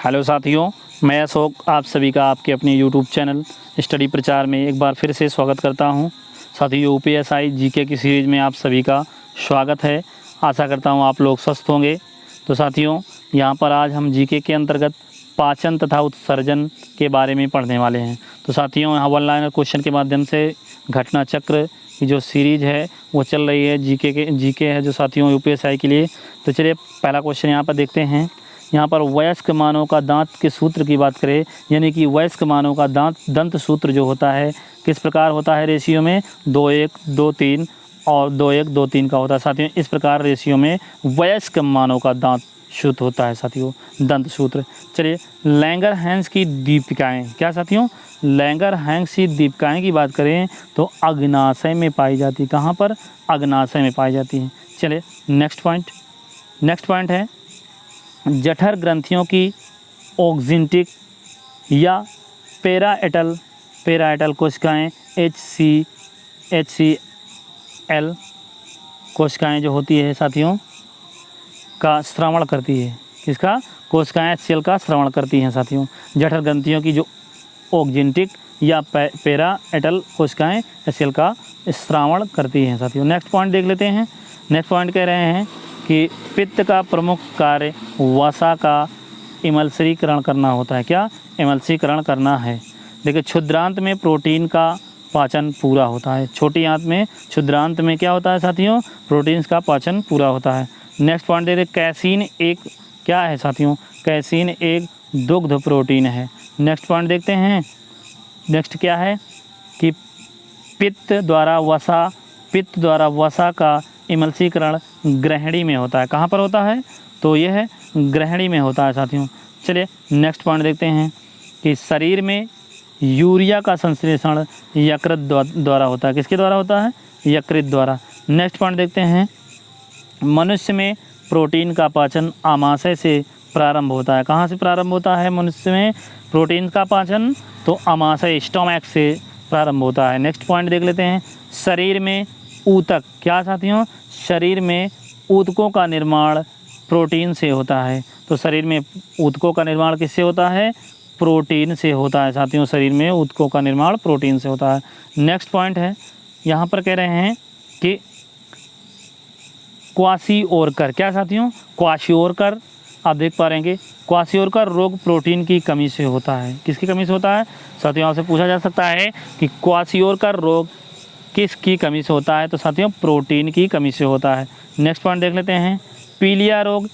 Hello साथियों, मैं अशोक आप सभी का आपके अपने यूट्यूब चैनल स्टडी प्रचार में एक बार फिर से स्वागत करता हूं। साथियों, यूपीएसआई जीके की सीरीज़ में आप सभी का स्वागत है। आशा करता हूं आप लोग स्वस्थ होंगे। तो साथियों, यहां पर आज हम जीके के अंतर्गत पाचन तथा उत्सर्जन के बारे में पढ़ने वाले हैं। तो साथियों, यहाँ वन लाइनर क्वेश्चन के माध्यम से घटना चक्र की जो सीरीज़ है वो चल रही है। जीके है जो साथियों यूपीएसआई के लिए। तो चलिए पहला क्वेश्चन यहाँ पर देखते हैं। यहाँ पर वयस्क मानव का दांत के सूत्र की बात करें, यानी कि वयस्क मानव का दंत सूत्र जो होता है किस प्रकार होता है रेशियो में 2:1, 2:3 और 2:1, 2:3 का होता है। साथियों, इस प्रकार रेशियो में वयस्क मानव का दांत सूत्र होता है साथियों, दंत सूत्र। चलिए लैंगरहैंस की दीपिकाएँ, क्या साथियों, लैंगरहैंस की दीपिकाएँ की बात करें तो अग्नाशय में पाई जाती। कहाँ पर? अग्नाशय में पाई जाती हैं। चलिए नेक्स्ट पॉइंट है जठर ग्रंथियों की ऑक्जिंटिक या पेराएटल कोशिकाएं HCl कोशिकाएं जो होती है साथियों का श्रवण करती है। किसका? कोशिकाएं HCl का श्रवण करती हैं साथियों। जठर ग्रंथियों की जो ऑक्जिंटिक या पेराएटल कोशिकाएं HCl का श्रवण करती हैं साथियों। नेक्स्ट पॉइंट देख लेते हैं। नेक्स्ट पॉइंट कह रहे हैं कि पित्त का प्रमुख कार्य वसा का इमल्सीकरण करना होता है। क्या? इमल्सीकरण करना है। देखिए क्षुद्रांत में प्रोटीन का पाचन पूरा होता है। छोटी आंत में क्षुद्रांत में क्या होता है साथियों? प्रोटीन्स का पाचन पूरा होता है। नेक्स्ट पॉइंट दे कैसीन एक क्या है साथियों? कैसीन एक दुग्ध प्रोटीन है। नेक्स्ट पॉइंट देखते हैं। नेक्स्ट क्या है कि पित्त द्वारा वसा का इमल्सीकरण ग्रहणी में होता है। कहाँ पर होता है? तो यह है ग्रहणी में होता है साथियों। चलिए नेक्स्ट पॉइंट देखते हैं कि शरीर में यूरिया का संश्लेषण यकृत द्वारा होता है। किसके द्वारा होता है? यकृत द्वारा। नेक्स्ट पॉइंट देखते हैं मनुष्य में प्रोटीन का पाचन आमाशय से प्रारंभ होता है। कहाँ से प्रारंभ होता है मनुष्य में प्रोटीन का पाचन? तो आमाशय स्टोमैक से प्रारंभ होता है। नेक्स्ट पॉइंट देख लेते हैं शरीर में ऊतक, क्या साथियों? शरीर में ऊतकों का निर्माण प्रोटीन से होता है। तो शरीर में ऊतकों का निर्माण किससे होता है? प्रोटीन से होता है साथियों। शरीर में ऊतकों का निर्माण प्रोटीन से होता है। नेक्स्ट पॉइंट है यहाँ पर कह रहे हैं कि क्वाशियोरकर, क्या साथियों? क्वाशियोरकर आप देख पा रहे हैं कि क्वाशियोरकर रोग प्रोटीन की कमी से होता है। किसकी कमी से होता है साथियों? आपसे पूछा जा सकता है कि क्वाशियोरकर रोग किसकी कमी से होता है? तो साथियों प्रोटीन की कमी से होता है। नेक्स्ट पॉइंट देख लेते हैं पीलिया रोग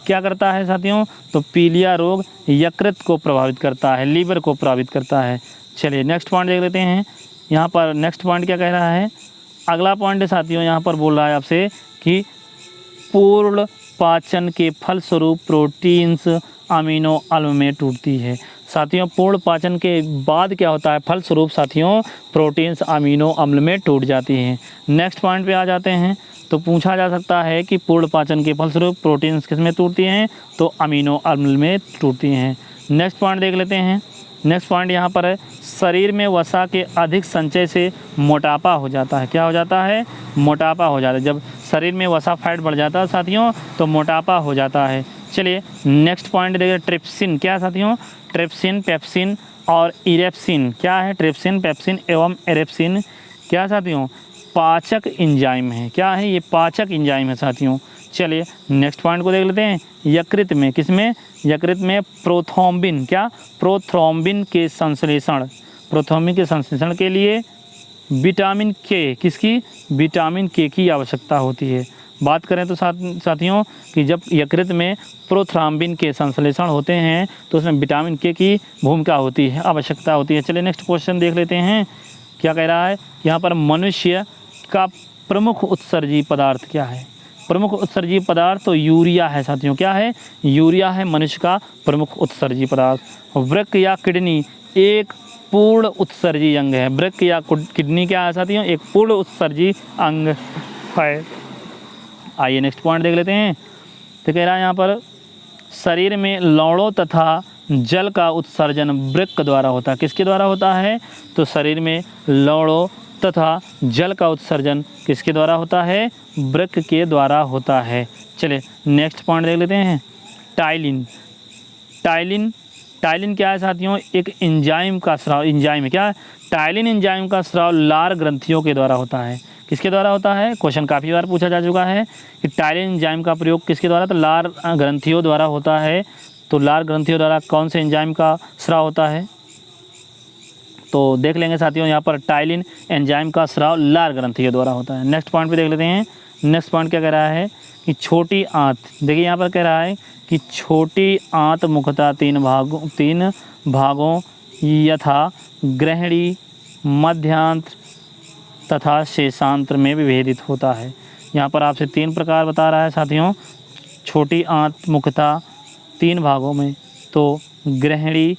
क्या करता है साथियों? तो पीलिया रोग यकृत को प्रभावित करता है, लीवर को प्रभावित करता है। चलिए नेक्स्ट पॉइंट देख लेते हैं। यहाँ पर नेक्स्ट पॉइंट क्या कह रहा है? अगला पॉइंट है साथियों यहाँ पर बोल रहा है आपसे कि पूर्ण पाचन के फलस्वरूप प्रोटीन्स अमीनो अम्ल में टूटती है। साथियों पूर्ण पाचन के बाद क्या होता है? फलस्वरूप साथियों प्रोटीन्स अमीनो अम्ल में टूट जाती हैं। नेक्स्ट पॉइंट पे आ जाते हैं। तो पूछा जा सकता है कि पूर्ण पाचन के फलस्वरूप प्रोटीन्स किस में टूटती हैं? तो अमीनो अम्ल में टूटती हैं। नेक्स्ट पॉइंट देख लेते हैं। नेक्स्ट पॉइंट यहाँ पर है शरीर में वसा के अधिक संचय से मोटापा हो जाता है। क्या हो जाता है? मोटापा हो जाता है। जब शरीर में वसा फैट बढ़ जाता है साथियों तो मोटापा हो जाता है। चलिए नेक्स्ट पॉइंट देखिए ट्रिप्सिन, क्या साथियों? ट्रिप्सिन, पेप्सिन और इरेप्सिन, क्या है? ट्रिप्सिन, पेप्सिन एवं इरेप्सिन क्या साथियों? पाचक एंजाइम है। क्या है? ये पाचक एंजाइम है साथियों। चलिए नेक्स्ट पॉइंट को देख लेते हैं। यकृत में, किसमें? यकृत में प्रोथ्रोम्बिन, क्या? प्रोथ्रोम्बिन के संश्लेषण के लिए विटामिन के, किसकी? विटामिन के की आवश्यकता होती है। बात करें तो साथियों कि जब यकृत में प्रोथ्रोम्बिन के संश्लेषण होते हैं तो उसमें विटामिन के की भूमिका होती है, आवश्यकता होती है। चलिए नेक्स्ट क्वेश्चन देख लेते हैं। क्या कह रहा है यहाँ पर? मनुष्य का प्रमुख उत्सर्जी पदार्थ क्या है? प्रमुख उत्सर्जी पदार्थ तो यूरिया है साथियों। क्या है? यूरिया है मनुष्य का प्रमुख उत्सर्जी पदार्थ। वृक्क या किडनी एक पूर्ण उत्सर्जी अंग है। वृक्क या किडनी क्या है साथियों? एक पूर्ण उत्सर्जी अंग है। आइए नेक्स्ट पॉइंट देख लेते हैं। तो कह रहा है यहाँ पर शरीर में लौड़ों तथा जल का उत्सर्जन वृक्क द्वारा होता है। किसके द्वारा होता है? तो शरीर में लौड़ों तथा जल का उत्सर्जन किसके द्वारा होता है? वृक्क के द्वारा होता है। चलिए नेक्स्ट पॉइंट देख लेते हैं। टाइलिन टाइलिन, टाइलिन क्या है साथियों? एक एंजाइम का स्राव, एंजाइम है क्या? टाइलिन एंजाइम का स्राव लार ग्रंथियों के द्वारा होता है। किसके द्वारा होता है? क्वेश्चन काफ़ी बार पूछा जा चुका है कि टाइलिन एंजाइम का प्रयोग किसके द्वारा? तो लार ग्रंथियों द्वारा होता है। तो लार ग्रंथियों द्वारा कौन से एंजाइम का स्राव होता है? तो देख लेंगे साथियों, यहाँ पर टाइलिन एंजाइम का स्राव लार ग्रंथियों द्वारा होता है। नेक्स्ट पॉइंट पे देख लेते हैं। नेक्स्ट पॉइंट क्या कह रहा है कि छोटी आंत, देखिए यहाँ पर कह रहा है कि छोटी आंत मुख्यतः तीन भागों यथा ग्रहणी, मध्यांत्र तथा शेषांत्र में विभेदित होता है। यहाँ पर आपसे 3 प्रकार बता रहा है साथियों। छोटी आंत मुख्यतः 3 भागों में, तो ग्रहणी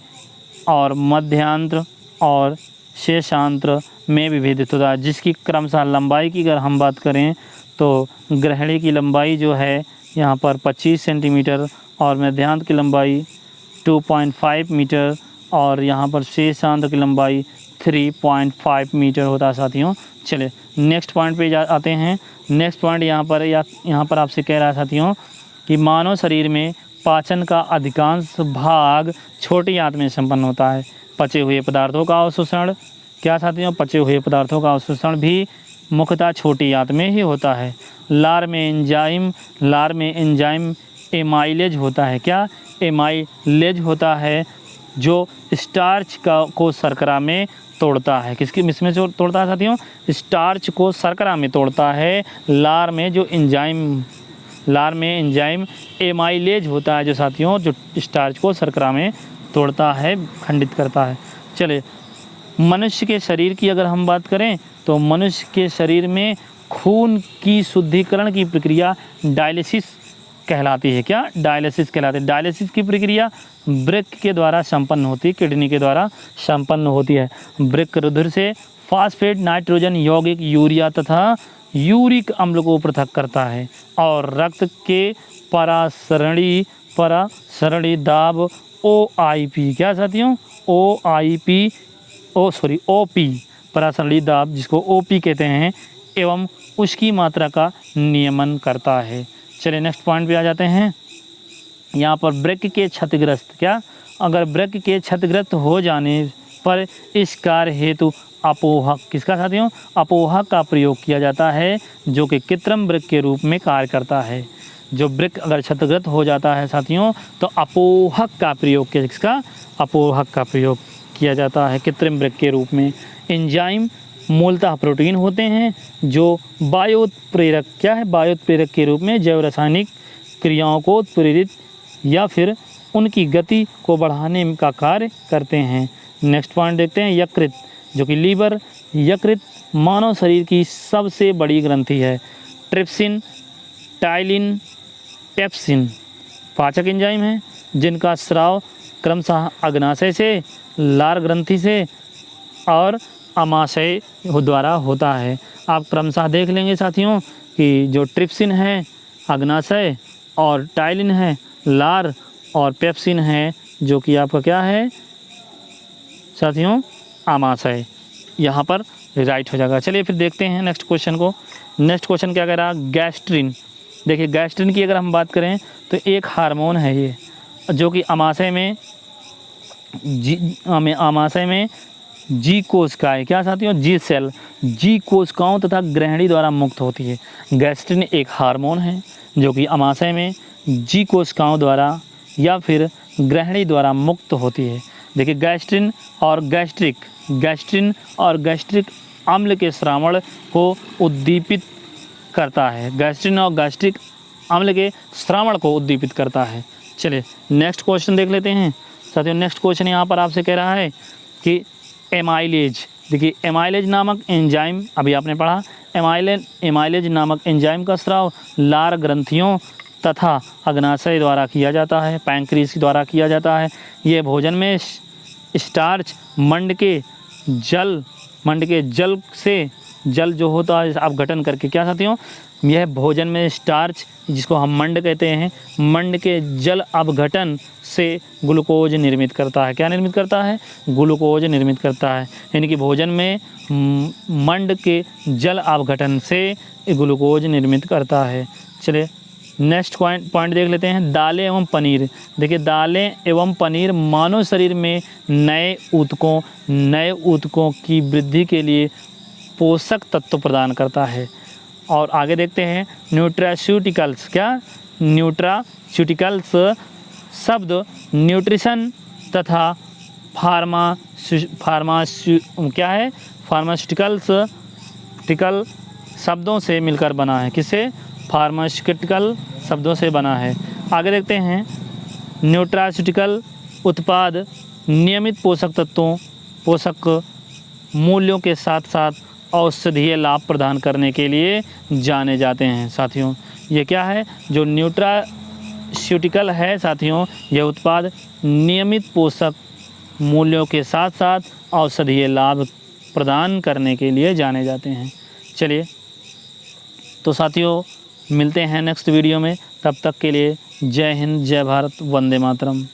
और मध्यांत्र और शेषांत्र में विभेदित होता है, जिसकी क्रमशः लंबाई की अगर हम बात करें तो ग्रहणी की लंबाई जो है यहाँ पर 25 सेंटीमीटर और मध्यांत्र की लंबाई 2.5 मीटर और यहाँ पर शेषांत्र की लंबाई 3.5 मीटर होता है साथियों। चलिए नेक्स्ट पॉइंट पे आते हैं। नेक्स्ट पॉइंट यहाँ पर आपसे कह रहा है साथियों कि मानव शरीर में पाचन का अधिकांश भाग छोटी आंत में संपन्न होता है। पचे हुए पदार्थों का अवशोषण, क्या साथियों? पचे हुए पदार्थों का अवशोषण भी मुख्यतः छोटी आंत में ही होता है। लार में एंजाइम एमाइलेज होता है। क्या? एमाइलेज होता है जो स्टार्च को शर्करा में तोड़ता है। किसकी इसमें से तोड़ता है साथियों? स्टार्च को शर्करा में तोड़ता है। लार में एंजाइम एमाइलेज होता है जो साथियों जो स्टार्च को शर्करा में तोड़ता है, खंडित करता है। चलिए मनुष्य के शरीर की अगर हम बात करें तो मनुष्य के शरीर में खून की शुद्धिकरण की प्रक्रिया डायलिसिस कहलाती है। क्या? डायलिसिस कहलाती है। डायलिसिस की प्रक्रिया वृक्क के द्वारा संपन्न होती है, किडनी के द्वारा संपन्न होती है। वृक्क रुधिर से फास्फेट, नाइट्रोजन यौगिक, यूरिया तथा यूरिक अम्ल को पृथक करता है और रक्त के परासरणी दाब OIP, क्या साथियों? OP परासरणी दाब, जिसको OP कहते हैं, एवं उसकी मात्रा का नियमन करता है। चलिए नेक्स्ट पॉइंट पे आ जाते हैं। यहाँ पर वृक्क के क्षतिग्रस्त, क्या? अगर वृक्क के क्षतिग्रस्त हो जाने पर इस कार्य हेतु अपोहक, किसका साथियों? अपोहक का प्रयोग किया जाता है, जो कि कृत्रिम वृक्क के रूप में कार्य करता है। जो वृक्क अगर क्षतिग्रस्त हो जाता है साथियों तो अपोहक का प्रयोग किया, किसका? अपोहक का प्रयोग किया जाता है कृत्रिम वृक्क के रूप में। एंजाइम मूलतः प्रोटीन होते हैं जो वायोत्प्रेरक, क्या है? वायोत्प्रेरक के रूप में जैव रासायनिक क्रियाओं को प्रेरित या फिर उनकी गति को बढ़ाने का कार्य करते हैं। नेक्स्ट पॉइंट देखते हैं। यकृत, जो कि लीवर, यकृत मानव शरीर की सबसे बड़ी ग्रंथि है। ट्रिप्सिन, टाइलिन, पेप्सिन पाचक एंजाइम हैं जिनका स्राव क्रमशः अग्नाशय से, लार ग्रंथि से और अमाशय द्वारा होता है। आप क्रमशः देख लेंगे साथियों कि जो ट्रिप्सिन है अग्नाशय और टाइलिन है लार और पेप्सिन है जो कि आपका क्या है साथियों? आमाशय। यहाँ पर राइट हो जाएगा। चलिए फिर देखते हैं नेक्स्ट क्वेश्चन को। नेक्स्ट क्वेश्चन क्या कह रहा है? गैस्ट्रिन। देखिए गैस्ट्रिन की अगर हम बात करें तो एक हार्मोन है ये, जो कि आमाशय में जी कोशिकाएँ, क्या साथियों? जी सेल, जी कोशिकाओं तथा ग्रहणी द्वारा मुक्त होती है। गैस्ट्रिन एक हार्मोन है जो कि आमाशय में जी कोशिकाओं द्वारा या फिर ग्रहणी द्वारा मुक्त होती है। देखिए गैस्ट्रिन और गैस्ट्रिक अम्ल के श्रावण को उद्दीपित करता है। गैस्ट्रिन और गैस्ट्रिक अम्ल के श्रावण को उद्दीपित करता है। चलिए नेक्स्ट क्वेश्चन देख लेते हैं साथियों। नेक्स्ट क्वेश्चन यहाँ पर आपसे कह रहा है कि एमाइलेज। देखिए एमाइलेज नामक एंजाइम, अभी आपने पढ़ा, एमाइलेज नामक एंजाइम का स्राव लार ग्रंथियों तथा अग्नाशय द्वारा किया जाता है, पैंक्रियास द्वारा किया जाता है। ये भोजन में स्टार्च, मंड के जल से, जल जो होता है अपघटन करके, क्या साथियों? यह भोजन में स्टार्च, जिसको हम मंड कहते हैं, मंड के जल अपघटन से ग्लूकोज निर्मित करता है। क्या निर्मित करता है? ग्लूकोज निर्मित करता है। यानी कि भोजन में मंड के जल अपघटन से ग्लूकोज निर्मित करता है। चलिए नेक्स्ट पॉइंट देख लेते हैं, दालें एवं पनीर। देखिए दालें एवं पनीर मानव शरीर में नए ऊतकों की वृद्धि के लिए पोषक तत्व प्रदान करता है। और आगे देखते हैं न्यूट्रास्यूटिकल्स। क्या? न्यूट्रास्यूटिकल्स शब्द न्यूट्रिशन तथा फार्मास्यूटिकल शब्दों से मिलकर बना है। किससे? फार्मास्यूटिकल शब्दों से बना है। आगे देखते हैं न्यूट्रास्यूटिकल उत्पाद नियमित पोषक मूल्यों के साथ साथ औषधीय लाभ प्रदान करने के लिए जाने जाते हैं। साथियों ये क्या है? जो न्यूट्रास्यूटिकल है साथियों, यह उत्पाद नियमित पोषक मूल्यों के साथ साथ औषधीय लाभ प्रदान करने के लिए जाने जाते हैं। चलिए तो साथियों मिलते हैं नेक्स्ट वीडियो में, तब तक के लिए जय हिंद, जय भारत, वंदे मातरम।